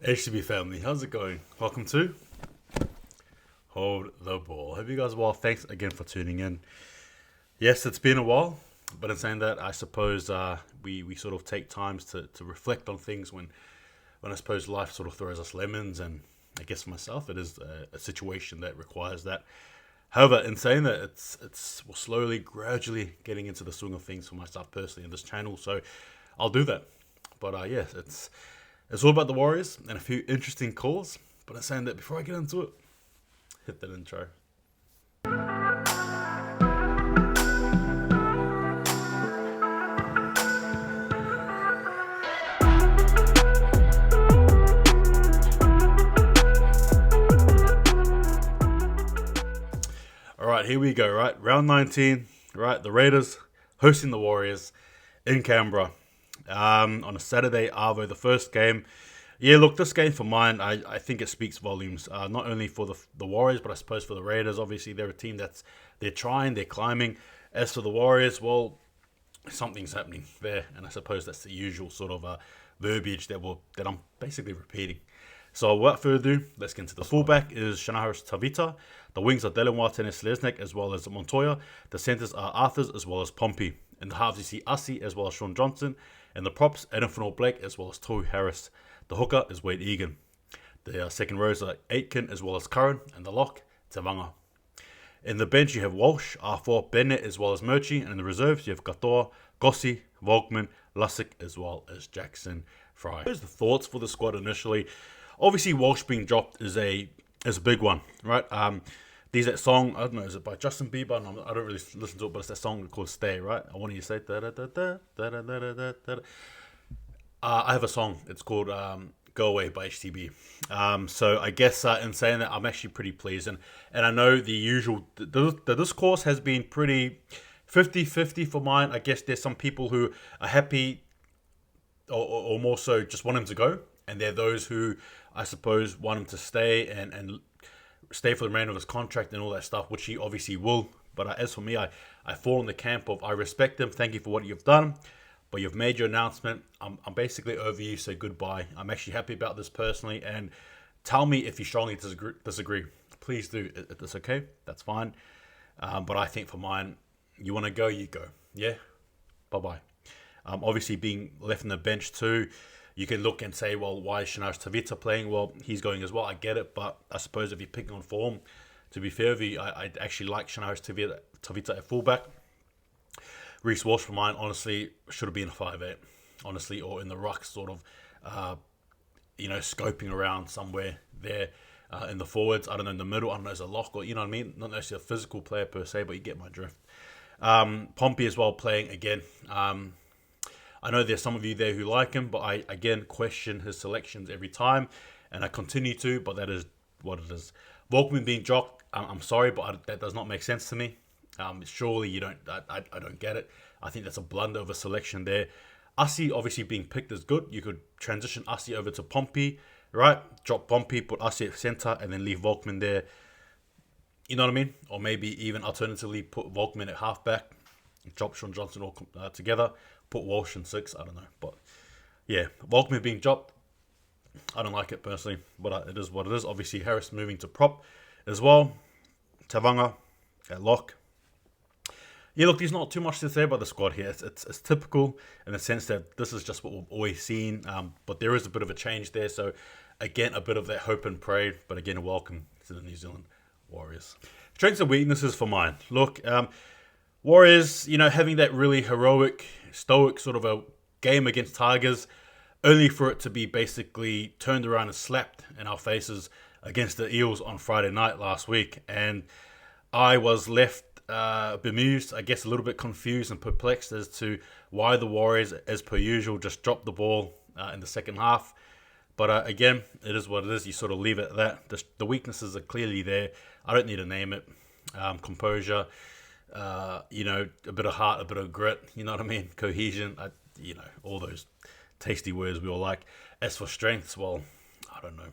HTB family, how's it going? Welcome to Hold the Ball. Hope you guys are well. Thanks again for tuning in. Yes, it's been a while, but in saying that, I suppose we sort of take times to reflect on things when I suppose life sort of throws us lemons, and I guess for myself, it is a situation that requires that. However, in saying that, it's we're slowly, gradually getting into the swing of things for myself personally in this channel, so I'll do that. But yes, it's all about the Warriors and a few interesting calls. But in saying that, before I get into it, hit that intro. All right, here we go. Right, round 19. Right, the Raiders hosting the Warriors in Canberra on a Saturday Arvo, the first game. Yeah, look, this game for mine, I think it speaks volumes. Not only for the Warriors, but I suppose for the Raiders. Obviously, they're a team they're trying, they're climbing. As for the Warriors, well, something's happening there, and I suppose that's the usual sort of verbiage that I'm basically repeating. So without further ado, let's get into the fullback is Shanaharis Tavita. The wings are Delanwa Teneslesnik as well as Montoya. The centers are Arthurs as well as Pompey. In the halves, you see Asi as well as Sean Johnson. And the props, Adam Blake as well as Tohu Harris. The hooker is Wade Egan. The second rows are Aitken as well as Curran. And the lock, Tavanga. In the bench, you have Walsh, R4, Bennett as well as Murchie. And in the reserves, you have Katoa, Gossi, Volkman, Lussick as well as Jackson Fry. Here's the thoughts for the squad initially. Obviously, Walsh being dropped is a big one, right? There's that song, I don't know, is it by Justin Bieber? No, I don't really listen to it, but it's that song called Stay, right? I want you to say da da da da da da da da da. I have a song. It's called Go Away by HTB. So I guess in saying that, I'm actually pretty pleased. And I know the discourse has been pretty 50-50 for mine. I guess there's some people who are happy or more so just want him to go. And there are those who, I suppose, want him to stay and stay for the remainder of his contract and all that stuff, which he obviously will. But as for me, I fall in the camp of I respect him. Thank you for what you've done. But you've made your announcement. I'm basically over you. Say goodbye. I'm actually happy about this personally. And tell me if you strongly disagree. Please do. If it's okay, that's fine. But I think for mine, you want to go, you go. Yeah? Bye-bye. Obviously, being left on the bench too, you can look and say, well, why is Shanaharis Tavita playing? Well, he's going as well. I get it. But I suppose if you're picking on form, to be fair with you, I actually like Shanaharis Tavita at fullback. Reece Walsh for mine, honestly, should have been a 5'8", honestly, or in the ruck, sort of, scoping around somewhere there in the forwards. I don't know, in the middle, I don't know, as a lock, or, you know what I mean? Not necessarily a physical player per se, but you get my drift. Pompey as well playing again. I know there's some of you there who like him, but I, again, question his selections every time, and I continue to, but that is what it is. Volkman being dropped, I'm sorry, but that does not make sense to me. Surely you don't. I don't get it. I think that's a blunder of a selection there. Asi obviously being picked is good. You could transition Asi over to Pompey, right? Drop Pompey, put Asi at center, and then leave Volkman there. You know what I mean? Or maybe even alternatively put Volkman at halfback, drop Sean Johnson all together, put Walsh in 6. I don't know, but yeah, Volkman being dropped, I don't like it personally, but it is what it is. Obviously, Harris moving to prop as well. Tavanga at lock. Yeah, look, there's not too much to say about the squad here. It's typical in the sense that this is just what we've always seen, but there is a bit of a change there. So, again, a bit of that hope and pray, but again, welcome to the New Zealand Warriors. Strengths and weaknesses for mine. Look, Warriors, having that really heroic, stoic sort of a game against Tigers, only for it to be basically turned around and slapped in our faces against the Eels on Friday night last week. And I was left bemused, I guess a little bit confused and perplexed as to why the Warriors, as per usual, just dropped the ball in the second half. But again, it is what it is. You sort of leave it at that. The weaknesses are clearly there. I don't need to name it. Composure, a bit of heart, a bit of grit, you know what I mean? Cohesion, all those tasty words we all like. As for strengths, well, I don't know.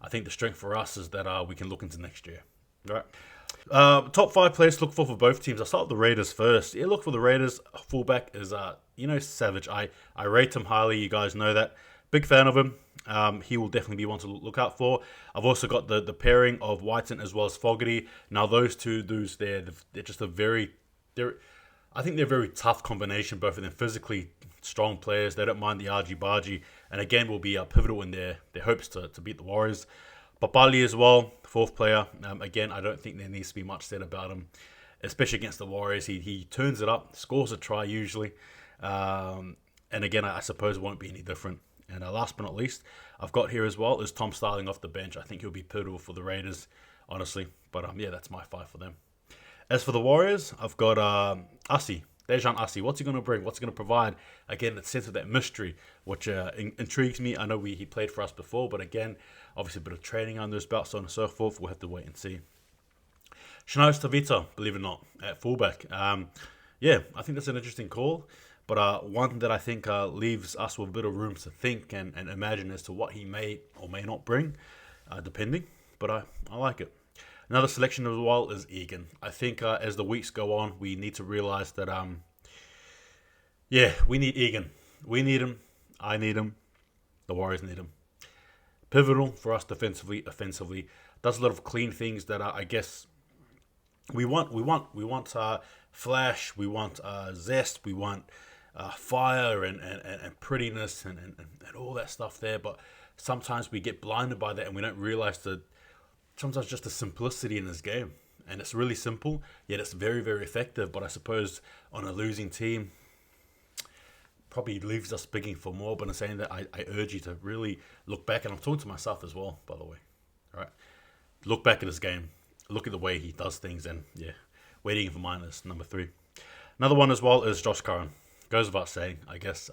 I think the strength for us is that we can look into next year, right? Top 5 players to look for both teams. I'll start with the Raiders first. Look for the Raiders. Fullback is, Savage. I rate him highly. You guys know that. big fan of him. He will definitely be one to look out for. I've also got the pairing of Whiten as well as Fogarty. Now those two dudes, they're just I think they're a very tough combination. Both of them physically strong players. They don't mind the argy-bargy, and again will be pivotal in their hopes to beat the Warriors. But Bali as well, fourth player. Again, I don't think there needs to be much said about him, especially against the Warriors. He turns it up, scores a try usually. And again, I suppose it won't be any different. And last but not least, I've got here as well is Tom Starling off the bench. I think he'll be pivotal for the Raiders, honestly. But yeah, that's my 5 for them. As for the Warriors, I've got Dejan Assi. What's he going to bring? What's he going to provide? Again, the sense of that mystery, which intrigues me. I know he played for us before, but again, obviously a bit of training under his belt, so on and so forth. We'll have to wait and see. Shanios Tavita, believe it or not, at fullback. Yeah, I think that's an interesting call. But one that I think leaves us with a bit of room to think and imagine as to what he may or may not bring, depending. But I like it. Another selection as well is Egan. I think as the weeks go on, we need to realize that, we need Egan. We need him. I need him. The Warriors need him. Pivotal for us defensively, offensively. Does a lot of clean things that I guess we want. We want flash. We want zest. We want fire and prettiness and all that stuff there. But sometimes we get blinded by that and we don't realize that sometimes just the simplicity in this game. And it's really simple, yet it's very, very effective. But I suppose on a losing team, probably leaves us begging for more. But in saying that, I urge you to really look back. And I'm talking to myself as well, by the way. All right. Look back at this game. Look at the way he does things. And yeah, waiting for mine is number 3. Another one as well is Josh Curran. Goes without saying, I guess.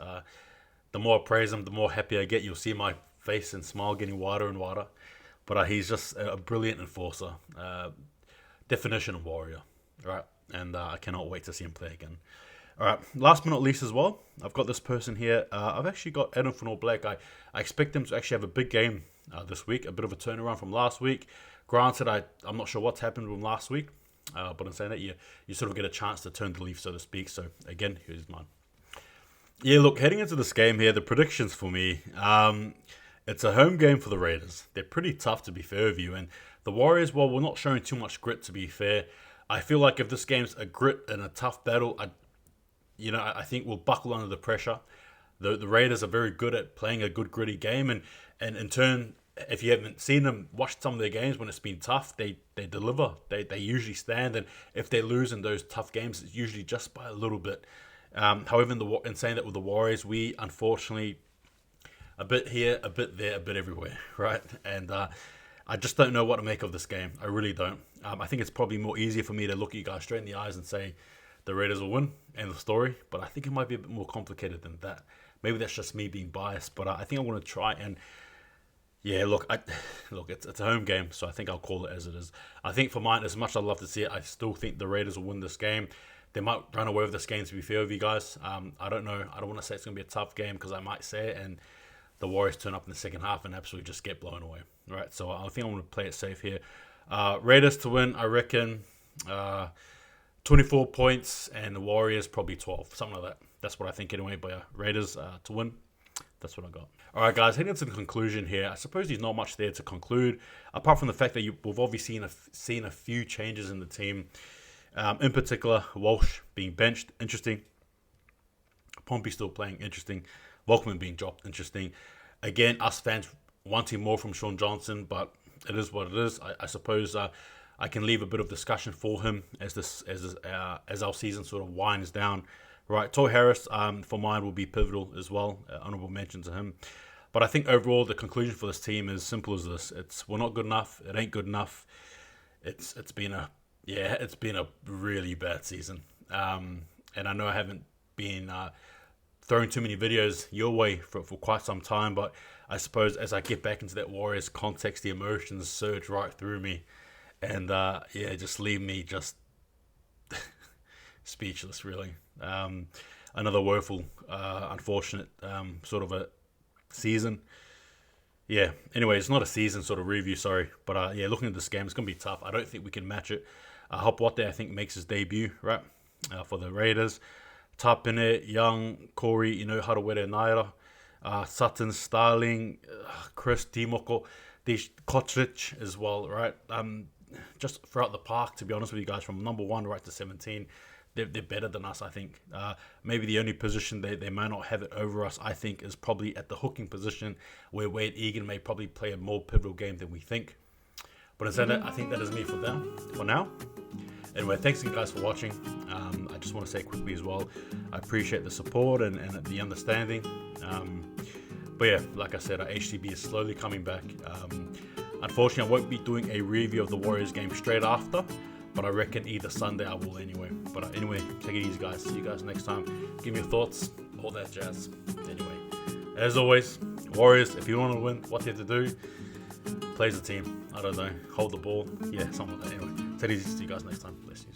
The more I praise him, the more happy I get. You'll see my face and smile getting wider and wider. But he's just a brilliant enforcer. Definition of warrior. Right? And I cannot wait to see him play again. All right. Last but not least as well, I've got this person here. I've actually got Adam Fanor-Black. I expect him to actually have a big game this week. A bit of a turnaround from last week. Granted, I'm not sure what's happened with him last week. But in saying that, you sort of get a chance to turn the leaf, so to speak. So, again, here's mine. Yeah, look, heading into this game here, the predictions for me, it's a home game for the Raiders. They're pretty tough, to be fair with you. And the Warriors, well, we're not showing too much grit, to be fair. I feel like if this game's a grit and a tough battle, I think we'll buckle under the pressure. The Raiders are very good at playing a good, gritty game. And in turn, if you haven't seen them, watch some of their games when it's been tough, they deliver. They usually stand. And if they lose in those tough games, it's usually just by a little bit. However, in saying that with the Warriors, we unfortunately a bit here, a bit there, a bit everywhere, right? And I just don't know what to make of this game. I really don't. I think it's probably more easier for me to look at you guys straight in the eyes and say the Raiders will win, end of story. But I think it might be a bit more complicated than that. Maybe that's just me being biased, but I think I'm going to try and look, it's a home game, so I think I'll call it as it is. I think for mine, as much as I'd love to see it, I still think the Raiders will win this game. They might run away with this game, to be fair with you guys. I don't know. I don't want to say it's going to be a tough game because I might say it and the Warriors turn up in the second half and absolutely just get blown away. Right, so I think I'm going to play it safe here. Raiders to win, I reckon 24 points and the Warriors probably 12, something like that. That's what I think anyway, but Raiders to win. That's what I got. All right, guys, heading to the conclusion here. I suppose there's not much there to conclude, apart from the fact that we've obviously seen a few changes in the team. In particular, Walsh being benched, interesting. Pompey still playing, interesting. Volkman being dropped, interesting. Again, us fans wanting more from Sean Johnson, but it is what it is. I suppose I can leave a bit of discussion for him as our season sort of winds down. Right, Toy Harris for mine will be pivotal as well. Honourable mention to him. But I think overall the conclusion for this team is simple as this: we're not good enough. It ain't good enough. It's been a really bad season. And I know I haven't been throwing too many videos your way for quite some time, but I suppose as I get back into that Warriors context, the emotions surge right through me, and just leave me just speechless, really. Another woeful, unfortunate sort of a season. Yeah, anyway, it's not a season sort of review, sorry. But looking at this game, it's going to be tough. I don't think we can match it. Hopwate, I think, makes his debut, right, for the Raiders. Tapine, Young, Corey, Harawere Naira. Sutton, Starling, Chris, Dimoko, Kotric as well, right? Just throughout the park, to be honest with you guys, from number 1 right to 17, they're better than us, I think. Maybe the only position they may not have it over us, I think, is probably at the hooking position, where Wade Egan may probably play a more pivotal game than we think. But instead, I think that is me for now. Anyway, thanks again, guys, for watching. I just want to say quickly as well, I appreciate the support and the understanding. But yeah, like I said, our HTB is slowly coming back. Unfortunately, I won't be doing a review of the Warriors game straight after, but I reckon either Sunday I will anyway. But anyway, take it easy, guys. See you guys next time. Give me your thoughts, all that jazz. Anyway, as always, Warriors, if you want to win, what you have to do, play as a team. I don't know, hold the ball. Yeah, something like that. Anyway, take it easy. See you guys next time. Bless you.